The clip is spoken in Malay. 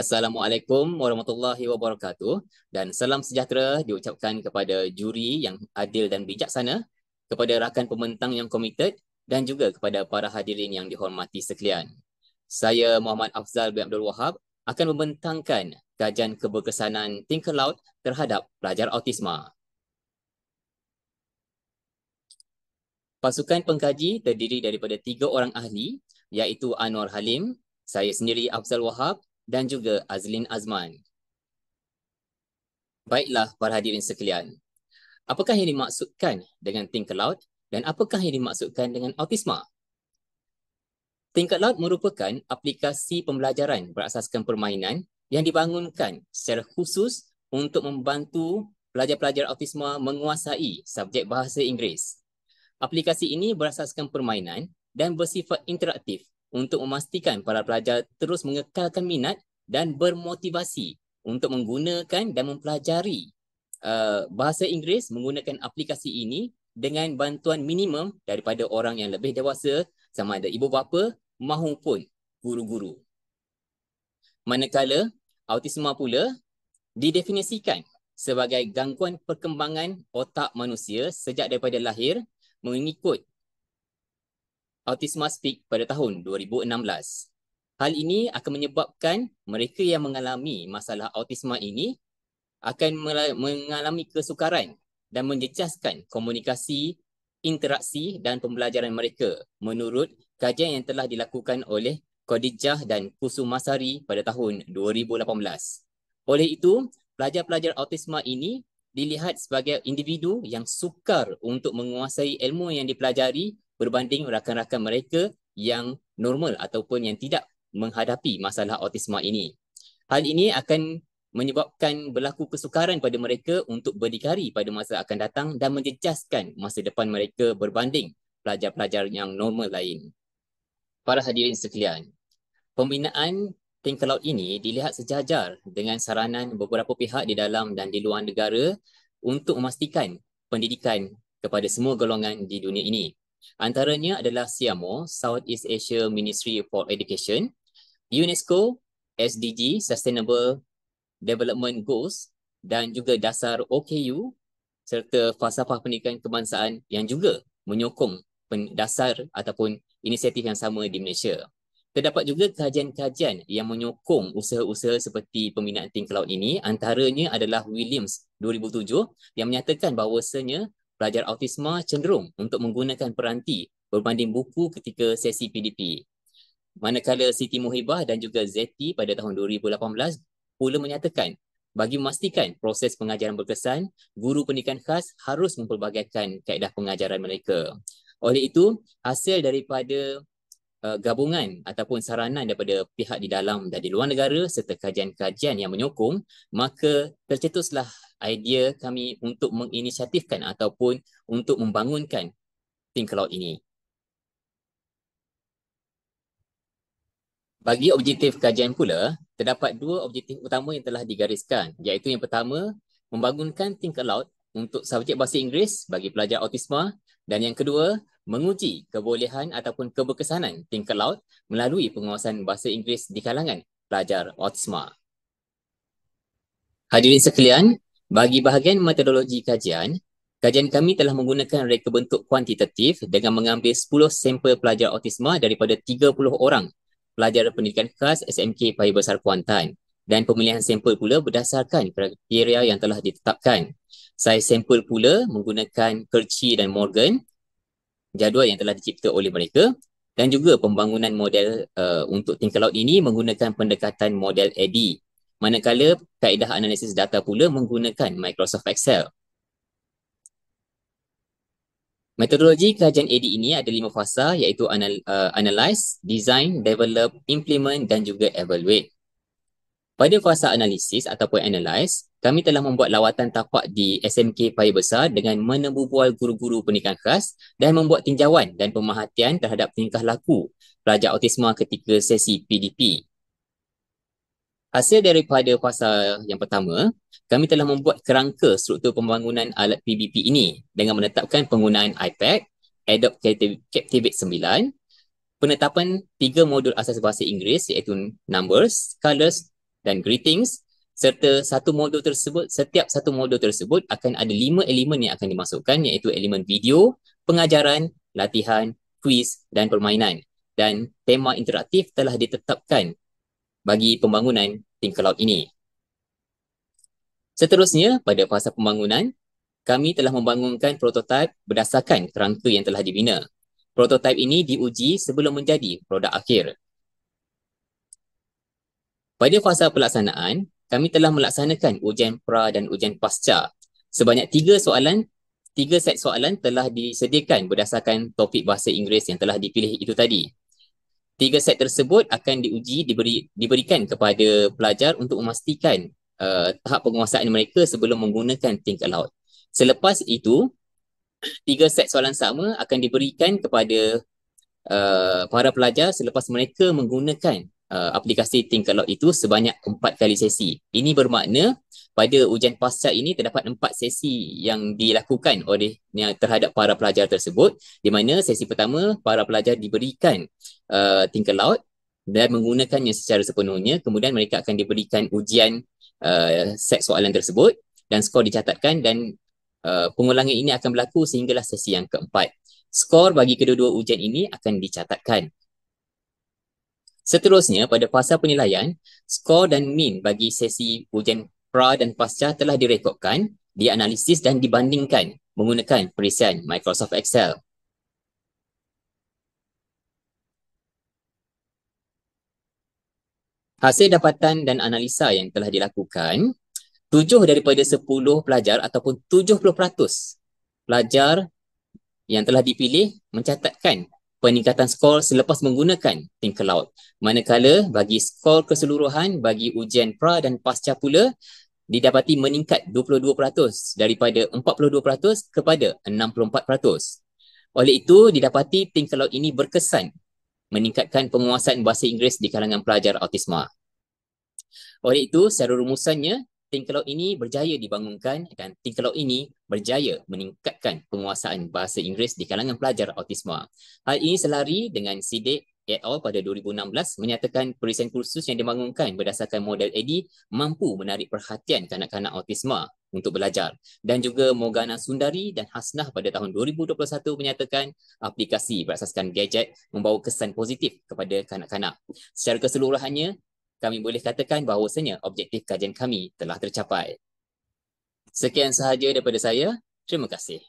Assalamualaikum warahmatullahi wabarakatuh dan salam sejahtera diucapkan kepada juri yang adil dan bijaksana, kepada rakan pembentang yang komited dan juga kepada para hadirin yang dihormati sekalian. Saya Muhammad Afzal bin Abdul Wahab akan membentangkan kajian keberkesanan Tinker Loud terhadap pelajar autisma. Pasukan pengkaji terdiri daripada 3 orang ahli, iaitu Anwar Halim, saya sendiri Afzal Wahab dan juga Azlin Azman. Baiklah para hadirin sekalian, apakah yang dimaksudkan dengan Tinker Loud dan apakah yang dimaksudkan dengan autisma? Tinker Loud merupakan aplikasi pembelajaran berasaskan permainan yang dibangunkan secara khusus untuk membantu pelajar-pelajar autisma menguasai subjek bahasa Inggeris. Aplikasi ini berasaskan permainan dan bersifat interaktif untuk memastikan para pelajar terus mengekalkan minat dan bermotivasi untuk menggunakan dan mempelajari bahasa Inggeris menggunakan aplikasi ini dengan bantuan minimum daripada orang yang lebih dewasa sama ada ibu bapa maupun guru-guru. Manakala autisma pula didefinisikan sebagai gangguan perkembangan otak manusia sejak daripada lahir mengikut Autism Speak pada tahun 2016. Hal ini akan menyebabkan mereka yang mengalami masalah autisma ini akan mengalami kesukaran dan menjejaskan komunikasi, interaksi dan pembelajaran mereka menurut kajian yang telah dilakukan oleh Khadijah dan Kusumasari pada tahun 2018. Oleh itu, pelajar-pelajar autisma ini dilihat sebagai individu yang sukar untuk menguasai ilmu yang dipelajari berbanding rakan-rakan mereka yang normal ataupun yang tidak menghadapi masalah autisma ini. Hal ini akan menyebabkan berlaku kesukaran pada mereka untuk berdikari pada masa akan datang dan menjejaskan masa depan mereka berbanding pelajar-pelajar yang normal lain. Para hadirin sekalian, pembinaan Tinker Loud ini dilihat sejajar dengan saranan beberapa pihak di dalam dan di luar negara untuk memastikan pendidikan kepada semua golongan di dunia ini. Antaranya adalah SIAMO, Southeast Asia Ministry for Education, UNESCO, SDG, Sustainable Development Goals dan juga dasar OKU serta falsafah pendidikan kebangsaan yang juga menyokong dasar ataupun inisiatif yang sama di Malaysia. Terdapat juga kajian-kajian yang menyokong usaha-usaha seperti pembinaan Tinker Loud ini. Antaranya adalah Williams 2007 yang menyatakan bahawasanya pelajar autisma cenderung untuk menggunakan peranti berbanding buku ketika sesi PDP. Manakala Siti Muhibah dan juga Zeti pada tahun 2018 pula menyatakan bagi memastikan proses pengajaran berkesan, guru pendidikan khas harus mempelbagaikan kaedah pengajaran mereka. Oleh itu, hasil daripada gabungan ataupun saranan daripada pihak di dalam dan di luar negara serta kajian-kajian yang menyokong, maka tercetuslah idea kami untuk menginisiatifkan ataupun untuk membangunkan Tinker Loud ini. Bagi objektif kajian pula, terdapat 2 objektif utama yang telah digariskan, iaitu yang pertama, membangunkan Tinker Loud untuk subjek bahasa Inggeris bagi pelajar autisma dan yang kedua, menguji kebolehan ataupun keberkesanan Tinker Loud melalui penguasaan bahasa Inggeris di kalangan pelajar autisma. Hadirin sekalian, bagi bahagian metodologi kajian, kajian kami telah menggunakan reka bentuk kuantitatif dengan mengambil 10 sampel pelajar autisma daripada 30 orang pelajar pendidikan khas SMK Paya Besar Kuantan dan pemilihan sampel pula berdasarkan kriteria yang telah ditetapkan. Saiz sampel pula menggunakan Kirchie dan Morgan, jadual yang telah dicipta oleh mereka dan juga pembangunan model untuk Tinker Loud ini menggunakan pendekatan model ADDIE. Manakala kaedah analisis data pula menggunakan Microsoft Excel. Metodologi kajian ADDIE ini ada 5 fasa iaitu Analyze, Design, Develop, Implement dan juga Evaluate. Pada fasa analisis ataupun analyze, kami telah membuat lawatan tapak di SMK Paya Besar dengan menemubual guru-guru pendidikan khas dan membuat tinjauan dan pemerhatian terhadap tingkah laku pelajar autisma ketika sesi PDP. Hasil daripada fasa yang pertama, kami telah membuat kerangka struktur pembangunan alat PBP ini dengan menetapkan penggunaan iPad, Adobe Captivate 9, penetapan 3 modul asas bahasa Inggeris iaitu Numbers, Colours dan greetings, serta setiap satu modul tersebut akan ada 5 elemen yang akan dimasukkan, iaitu elemen video, pengajaran, latihan, kuis dan permainan. Dan tema interaktif telah ditetapkan bagi pembangunan Think-A-Loud ini. Seterusnya, pada fasa pembangunan, kami telah membangunkan prototipe berdasarkan kerangka yang telah dibina. Prototipe ini diuji sebelum menjadi produk akhir. Pada fasa pelaksanaan, kami telah melaksanakan ujian pra dan ujian pasca. Sebanyak 3 set soalan telah disediakan berdasarkan topik bahasa Inggeris yang telah dipilih itu tadi. 3 set tersebut akan diberikan kepada pelajar untuk memastikan tahap penguasaan mereka sebelum menggunakan Think-A-Loud. Selepas itu, 3 set soalan sama akan diberikan kepada para pelajar selepas mereka menggunakan aplikasi Think-A-Loud itu sebanyak 4 kali sesi. Ini bermakna pada ujian pasca ini terdapat 4 sesi yang dilakukan terhadap para pelajar tersebut, di mana sesi pertama para pelajar diberikan Think-A-Loud dan menggunakannya secara sepenuhnya. Kemudian mereka akan diberikan ujian set soalan tersebut dan skor dicatatkan, dan pengulangan ini akan berlaku sehinggalah sesi yang keempat. Skor bagi kedua-dua ujian ini akan dicatatkan. Seterusnya, pada fasa penilaian, skor dan min bagi sesi ujian pra dan pasca telah direkodkan, dianalisis dan dibandingkan menggunakan perisian Microsoft Excel. Hasil dapatan dan analisa yang telah dilakukan, 7 daripada 10 pelajar ataupun 70% pelajar yang telah dipilih mencatatkan peningkatan skor selepas menggunakan Think-A-Loud. Manakala bagi skor keseluruhan bagi ujian pra dan pasca pula didapati meningkat 22% daripada 42% kepada 64%. Oleh itu, didapati Think-A-Loud ini berkesan meningkatkan penguasaan bahasa Inggeris di kalangan pelajar autisma. Oleh itu, secara rumusannya, Think-A-Loud ini berjaya dibangunkan dan Think-A-Loud ini berjaya meningkatkan penguasaan bahasa Inggeris di kalangan pelajar autisma. Hal ini selari dengan Sidek et al. Pada 2016 menyatakan perisian kursus yang dibangunkan berdasarkan model EDI mampu menarik perhatian kanak-kanak autisma untuk belajar. Dan juga Morgana Sundari dan Hasnah pada tahun 2021 menyatakan aplikasi berasaskan gadget membawa kesan positif kepada kanak-kanak. Secara keseluruhannya, kami boleh katakan bahawasanya objektif kajian kami telah tercapai. Sekian sahaja daripada saya. Terima kasih.